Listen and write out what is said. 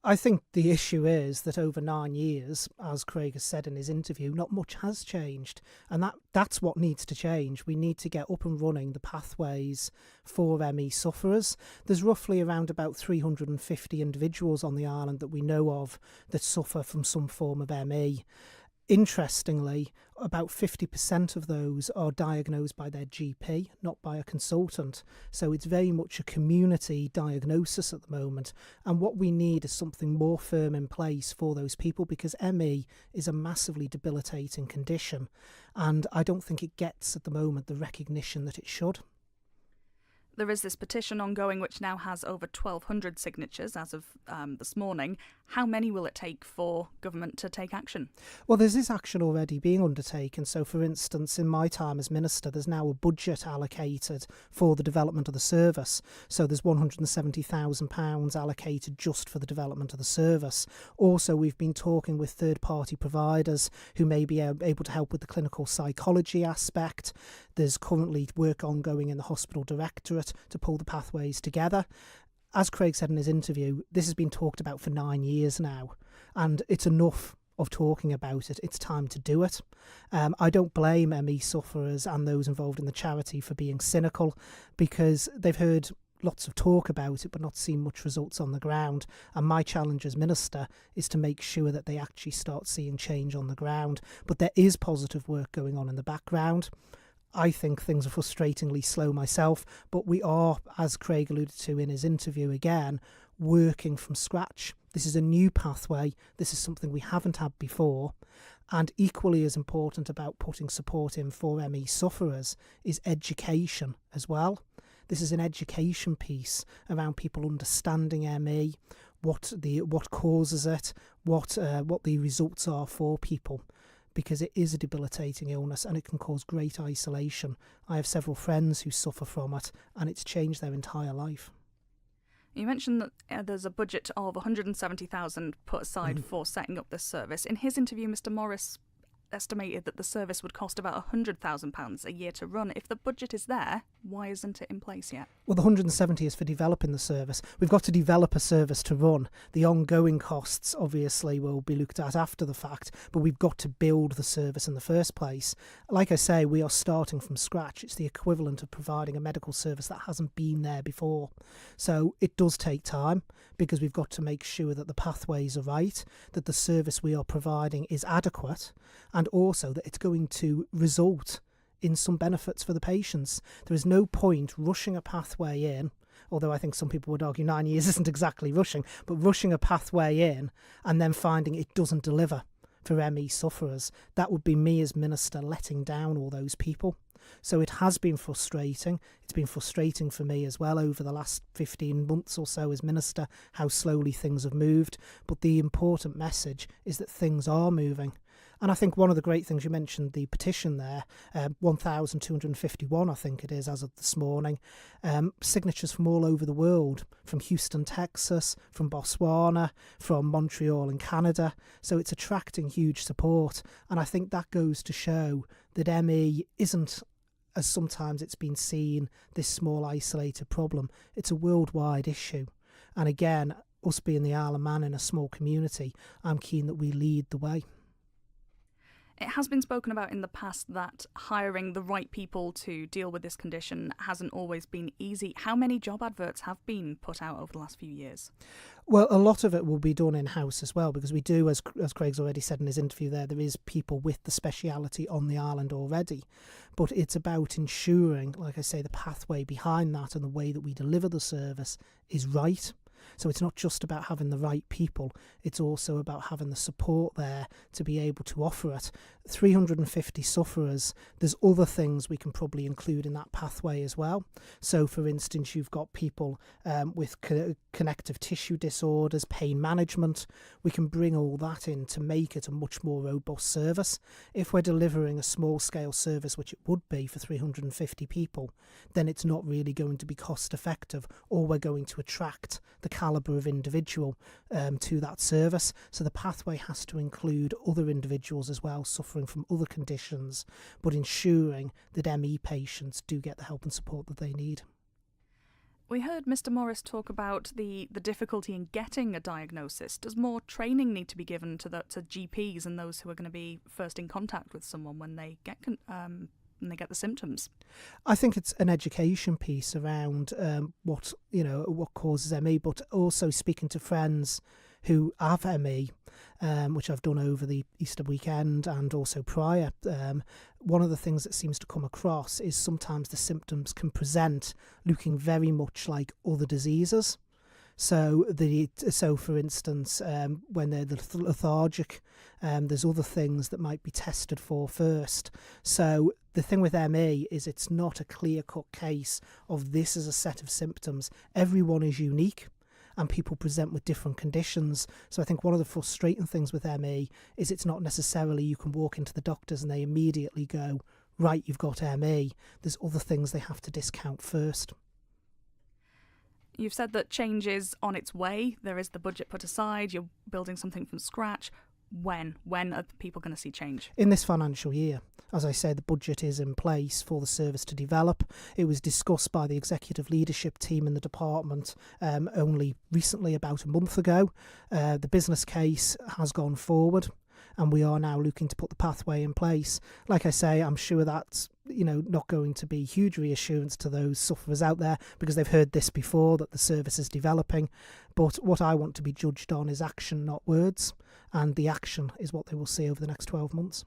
I think the issue is that over 9 years, as Craig has said in his interview, not much has changed. And that's what needs to change. We need to get up and running the pathways for ME sufferers. There's roughly around about 350 individuals on the island that we know of that suffer from some form of ME. Interestingly, about 50% of those are diagnosed by their GP, not by a consultant. So it's very much a community diagnosis at the moment. And what we need is something more firm in place for those people, because ME is a massively debilitating condition. And I don't think it gets at the moment the recognition that it should. There is this petition ongoing which now has over 1,200 signatures as of this morning. How many will it take for government to take action? Well, there's this action already being undertaken. So, for instance, in my time as Minister, there's now a budget allocated for the development of the service. So there's £170,000 allocated just for the development of the service. Also, we've been talking with third-party providers who may be able to help with the clinical psychology aspect. There's currently work ongoing in the hospital directorate to pull the pathways together. As Craig said in his interview, this has been talked about for 9 years now, and it's enough of talking about it. It's time to do it. I don't blame ME sufferers and those involved in the charity for being cynical, because they've heard lots of talk about it but not seen much results on the ground. And my challenge as Minister is to make sure that they actually start seeing change on the ground. But there is positive work going on in the background. I think things are frustratingly slow myself, but we are, as Craig alluded to in his interview again, working from scratch. This is a new pathway. This is something we haven't had before. And equally as important about putting support in for ME sufferers is education as well. This is an education piece around people understanding ME, what causes it, what the results are for people. Because it is a debilitating illness and it can cause great isolation. I have several friends who suffer from it, and it's changed their entire life. You mentioned that there's a budget of £170,000 put aside for setting up this service. In his interview, Mr Morris estimated that the service would cost about £100,000 a year to run. If the budget is there, why isn't it in place yet? Well, the 170 is for developing the service. We've got to develop a service to run. The ongoing costs obviously will be looked at after the fact, but we've got to build the service in the first place. Like I say, we are starting from scratch. It's the equivalent of providing a medical service that hasn't been there before. So it does take time, because we've got to make sure that the pathways are right, that the service we are providing is adequate, and also that it's going to result in some benefits for the patients. There is no point rushing a pathway in, although I think some people would argue 9 years isn't exactly rushing, but rushing a pathway in and then finding it doesn't deliver for ME sufferers. That would be me as Minister letting down all those people. So it has been frustrating. It's been frustrating for me as well over the last 15 months or so as Minister, how slowly things have moved. But the important message is that things are moving. And I think one of the great things, you mentioned the petition there, 1,251 I think it is as of this morning, signatures from all over the world, from Houston, Texas, from Botswana, from Montreal in Canada. So it's attracting huge support. And I think that goes to show that ME isn't, as sometimes it's been seen, this small isolated problem. It's a worldwide issue. And again, us being the Isle of Man in a small community, I'm keen that we lead the way. It has been spoken about in the past that hiring the right people to deal with this condition hasn't always been easy. How many job adverts have been put out over the last few years? Well, a lot of it will be done in-house as well, because we do, as Craig's already said in his interview there is people with the speciality on the island already. But it's about ensuring, like I say, the pathway behind that and the way that we deliver the service is right. So it's not just about having the right people, it's also about having the support there to be able to offer it. 350 sufferers, there's other things we can probably include in that pathway as well. So for instance, you've got people with connective tissue disorders, pain management. We can bring all that in to make it a much more robust service. If we're delivering a small scale service, which it would be for 350 people, then it's not really going to be cost effective, or we're going to attract the calibre of individual to that service. So the pathway has to include other individuals as well, suffering from other conditions, but ensuring that ME patients do get the help and support that they need. We heard Mr. Morris talk about the difficulty in getting a diagnosis. Does more training need to be given to GPs and those who are going to be first in contact with someone when they get the symptoms? I think it's an education piece around what causes ME, but also speaking to friends who have ME, which I've done over the Easter weekend and also prior. One of the things that seems to come across is sometimes the symptoms can present looking very much like other diseases. So, for instance, when they're lethargic, there's other things that might be tested for first. So the thing with ME is it's not a clear-cut case of this as a set of symptoms. Everyone is unique, and people present with different conditions. So I think one of the frustrating things with ME is it's not necessarily you can walk into the doctors and they immediately go, right, you've got ME. There's other things they have to discount first. You've said that change is on its way. There is the budget put aside. You're building something from scratch. When are people going to see change? In this financial year. As I say, the budget is in place for the service to develop. It was discussed by the executive leadership team in the department only recently, about a month ago. The business case has gone forward, and we are now looking to put the pathway in place. Like I say, I'm sure that's not going to be huge reassurance to those sufferers out there, because they've heard this before, that the service is developing. But what I want to be judged on is action, not words, and the action is what they will see over the next 12 months.